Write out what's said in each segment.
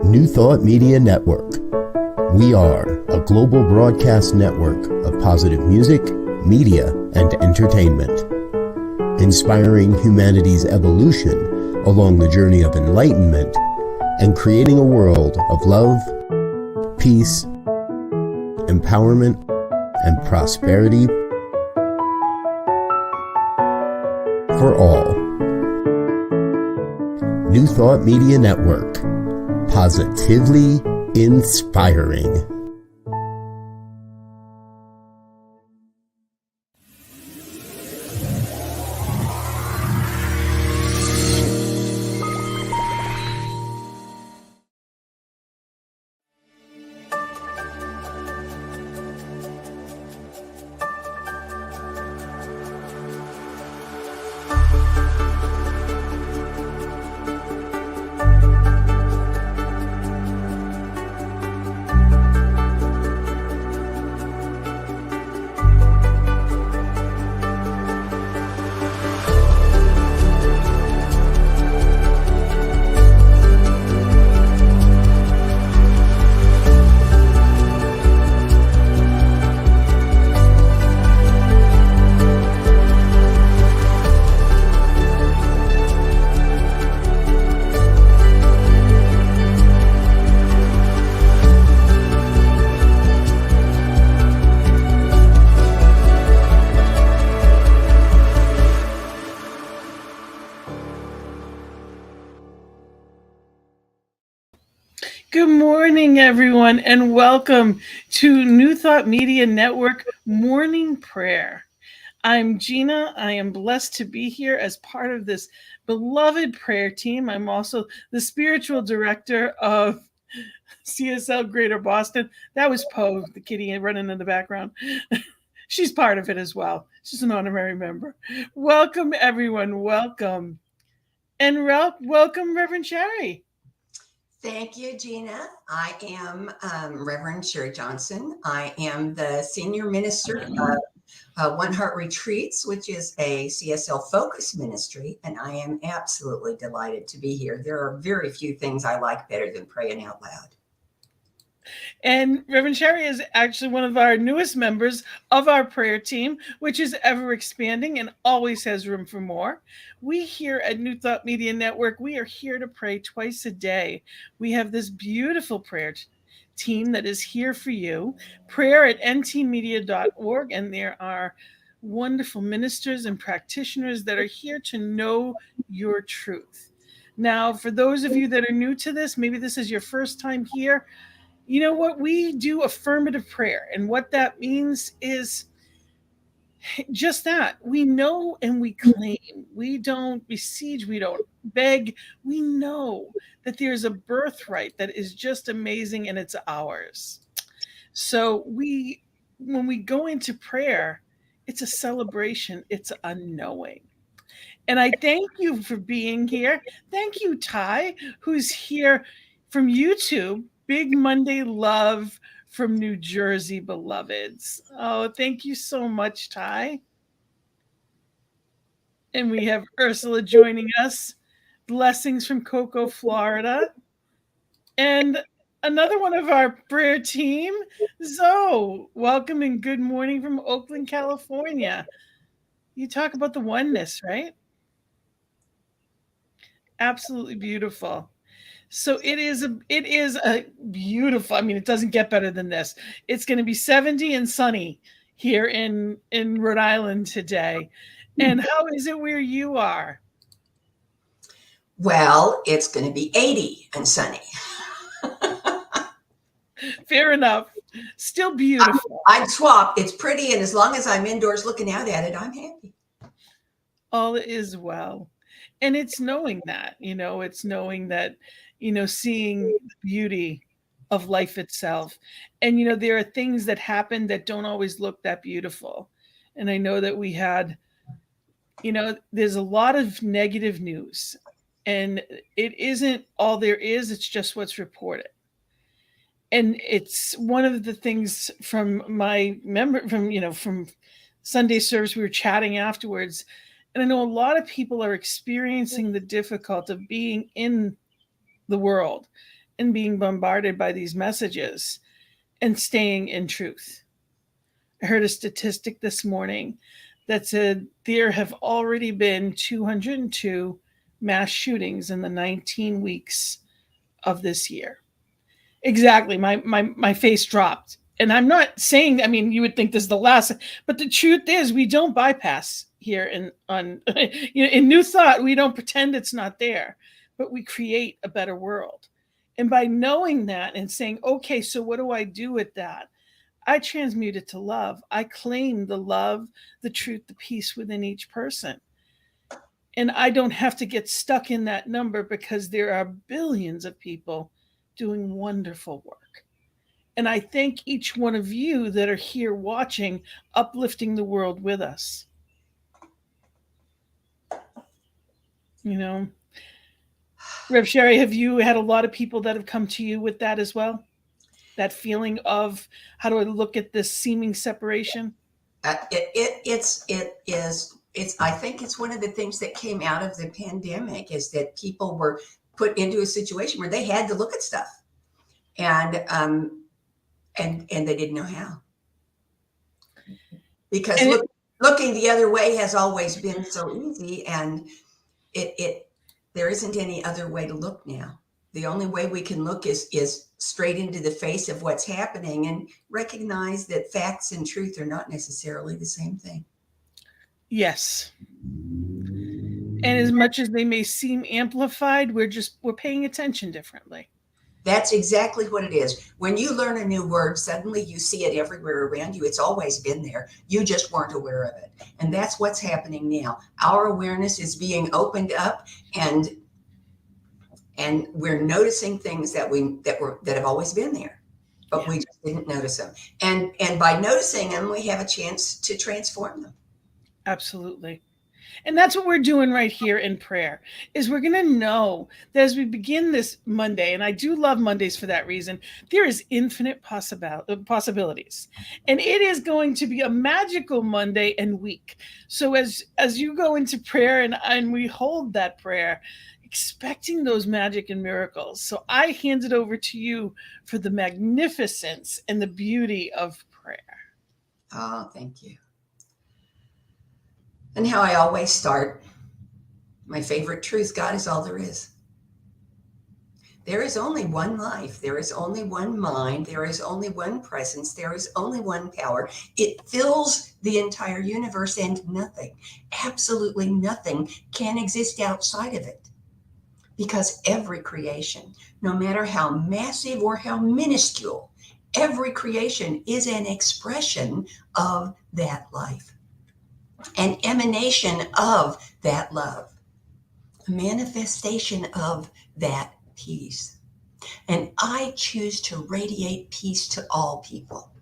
New Thought Media Network. We are a global broadcast network of positive music, media, and entertainment, inspiring humanity's evolution along the journey of enlightenment and creating a world of love, peace, empowerment, and prosperity for all. New Thought Media Network. Positively inspiring. Good morning, everyone, and welcome to New Thought Media Network Morning Prayer. I'm Gina. I am blessed to be here as part of this beloved prayer team. I'm also the spiritual director of CSL Greater Boston. That was Poe, the kitty running in the background. She's part of it as well. She's an honorary member. Welcome, everyone. Welcome. And welcome, Reverend Sharri. Thank you, Gina. I am Reverend Sharri Johnson. I am the senior minister of One Heart Retreats, which is a CSL focused ministry, and I am absolutely delighted to be here. There are very few things I like better than praying out loud. And Reverend Sharri is actually one of our newest members of our prayer team, which is ever expanding and always has room for more. We here at New Thought Media Network, we are here to pray twice a day. We have this beautiful prayer team that is here for you, prayer@ntmedia.org, and there are wonderful ministers and practitioners that are here to know your truth. Now, for those of you that are new to this, maybe this is your first time here, you know what? We do affirmative prayer. And what that means is just that. We know and we claim. We don't besiege. We don't beg. We know that there's a birthright that is just amazing and it's ours. So when we go into prayer, it's a celebration. It's a knowing. And I thank you for being here. Thank you, Ty, who's here from YouTube. Big Monday love from New Jersey, beloveds. Oh, thank you so much, Ty. And we have Ursula joining us. Blessings from Cocoa, Florida. And another one of our prayer team, Zoe. Welcome and good morning from Oakland, California. You talk about the oneness, right? Absolutely beautiful. So it is a beautiful, I mean, it doesn't get better than this. It's going to be 70 and sunny here in Rhode Island today. And how is it where you are? Well, it's going to be 80 and sunny. Fair enough. Still beautiful. I'd swap. It's pretty, and as long as I'm indoors looking out at it, I'm happy. All is well. And it's knowing that, it's knowing that, seeing the beauty of life itself. And, there are things that happen that don't always look that beautiful. And I know that we had, there's a lot of negative news, and it isn't all there is, it's just what's reported. And it's one of the things from from Sunday service, we were chatting afterwards. And I know a lot of people are experiencing the difficulty of being in the world and being bombarded by these messages and staying in truth. I heard a statistic this morning that said there have already been 202 mass shootings in the 19 weeks of this year. Exactly. My face dropped. And I'm not saying, I mean, you would think this is the last, but the truth is we don't bypass here in New Thought. We don't pretend it's not there, but we create a better world. And by knowing that and saying, okay, so what do I do with that? I transmute it to love. I claim the love, the truth, the peace within each person. And I don't have to get stuck in that number because there are billions of people doing wonderful work. And I thank each one of you that are here watching, uplifting the world with us. You know, Rev Sharri, have you had a lot of people that have come to you with that as well? That feeling of how do I look at this seeming separation? It's I think it's one of the things that came out of the pandemic is that people were put into a situation where they had to look at stuff, and they didn't know how, because looking the other way has always been so easy, and there isn't any other way to look now. The only way we can look is straight into the face of what's happening and recognize that facts and truth are not necessarily the same thing. Yes. And as much as they may seem amplified, we're paying attention differently. That's exactly what it is. When you learn a new word, suddenly you see it everywhere around you. It's always been there. You just weren't aware of it. And that's what's happening now. Our awareness is being opened up, and we're noticing things that have always been there, but we just didn't notice them. And by noticing them, we have a chance to transform them. Absolutely. And that's what we're doing right here in prayer, is we're going to know that as we begin this Monday, and I do love Mondays for that reason, there is infinite possibilities. And it is going to be a magical Monday and week. So as you go into prayer and we hold that prayer, expecting those magic and miracles. So I hand it over to you for the magnificence and the beauty of prayer. Oh, thank you. And how I always start, my favorite truth, God is all there is. There is only one life. There is only one mind. There is only one presence. There is only one power. It fills the entire universe, and nothing, absolutely nothing, can exist outside of it. Because every creation, no matter how massive or how minuscule, every creation is an expression of that life, an emanation of that love, a manifestation of that peace. And I choose to radiate peace to all people,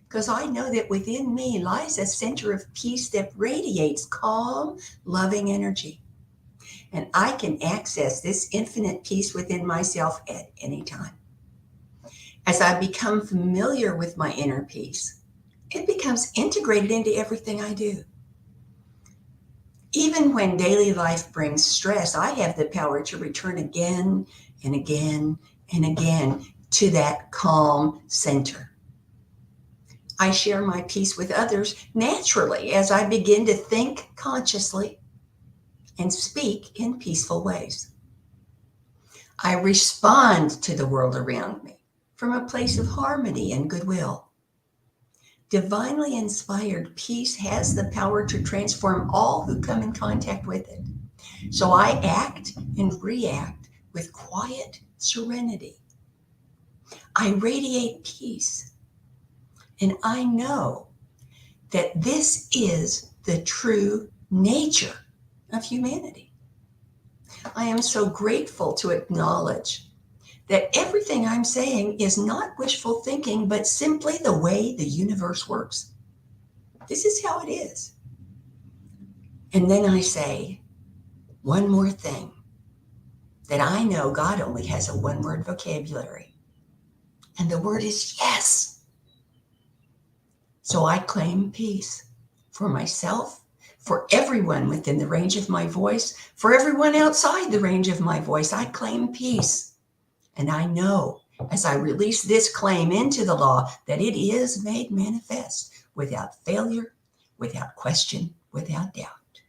because I know that within me lies a center of peace that radiates calm, loving energy. And I can access this infinite peace within myself at any time. As I become familiar with my inner peace, it becomes integrated into everything I do. Even when daily life brings stress, I have the power to return again and again and again to that calm center. I share my peace with others naturally as I begin to think consciously and speak in peaceful ways. I respond to the world around me from a place of harmony and goodwill. Divinely inspired peace has the power to transform all who come in contact with it. So I act and react with quiet serenity. I radiate peace, and I know that this is the true nature of humanity. I am so grateful to acknowledge that everything I'm saying is not wishful thinking, but simply the way the universe works. This is how it is. And then I say one more thing, that I know God only has a one-word vocabulary, and the word is yes. So I claim peace for myself, for everyone within the range of my voice, for everyone outside the range of my voice. I claim peace. And I know as I release this claim into the law that it is made manifest without failure, without question, without doubt.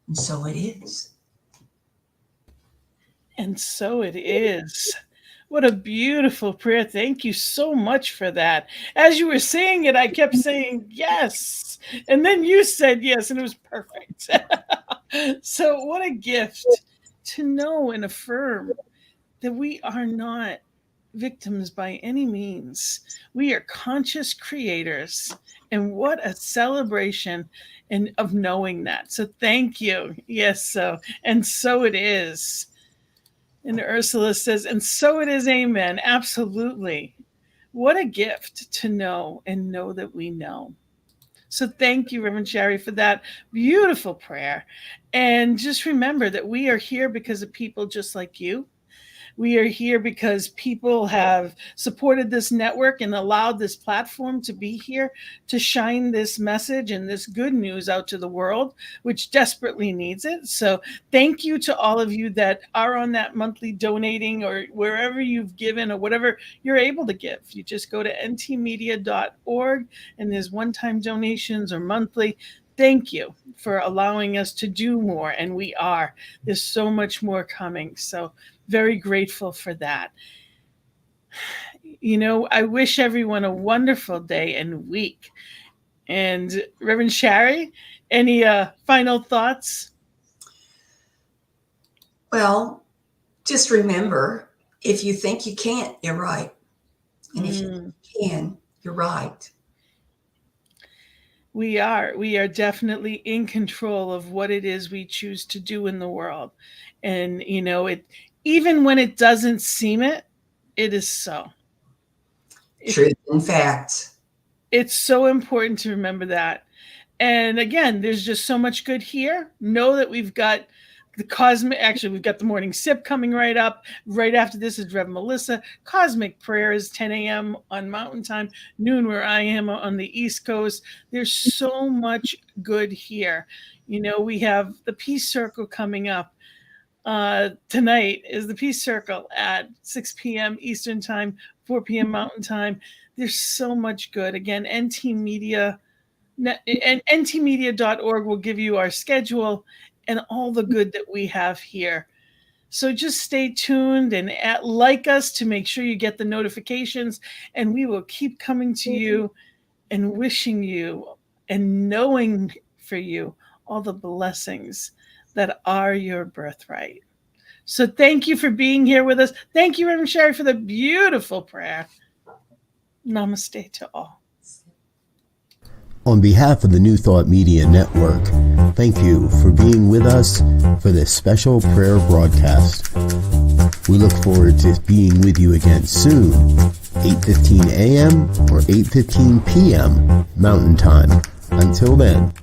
And so it is. And so it is. What a beautiful prayer. Thank you so much for that. As you were saying it, I kept saying yes. And then you said yes, and it was perfect. So, what a gift to know and affirm that we are not victims by any means. We are conscious creators. And what a celebration of knowing that. So, thank you. Yes, and so it is. And Ursula says, and so it is, amen. Absolutely. What a gift to know and know that we know. So thank you, Reverend Sharri, for that beautiful prayer. And just remember that we are here because of people just like you. We are here because people have supported this network and allowed this platform to be here to shine this message and this good news out to the world, which desperately needs it. So thank you to all of you that are on that monthly donating or wherever you've given or whatever you're able to give. You just go to ntmedia.org and there's one-time donations or monthly. Thank you for allowing us to do more, and we are. There's so much more coming. So very grateful for that. I wish everyone a wonderful day and week. And Reverend Sharri, any final thoughts? Well, just remember, if you think you can't, you're right. And if you can, you're right. We are definitely in control of what it is we choose to do in the world. And, even when it doesn't seem it, it is so. Truth and fact. It's so important to remember that. And again, there's just so much good here. Know that we've got we've got the morning sip coming right up. Right after this is Rev Melissa. Cosmic prayers, 10 a.m. on Mountain Time, noon where I am on the East Coast. There's so much good here. We have the Peace Circle coming up. Tonight is the Peace Circle at 6 p.m. Eastern Time, 4 p.m. Mountain Time. There's so much good. Again, NT Media and ntmedia.org will give you our schedule and all the good that we have here. So just stay tuned and like us to make sure you get the notifications, and we will keep coming to you and wishing you and knowing for you all the blessings that are your birthright. So thank you for being here with us. Thank you, Reverend Sharri, for the beautiful prayer. Namaste to all. On behalf of the New Thought Media Network, thank you for being with us for this special prayer broadcast. We look forward to being with you again soon, 8:15 a.m. or 8:15 p.m. Mountain Time. Until then.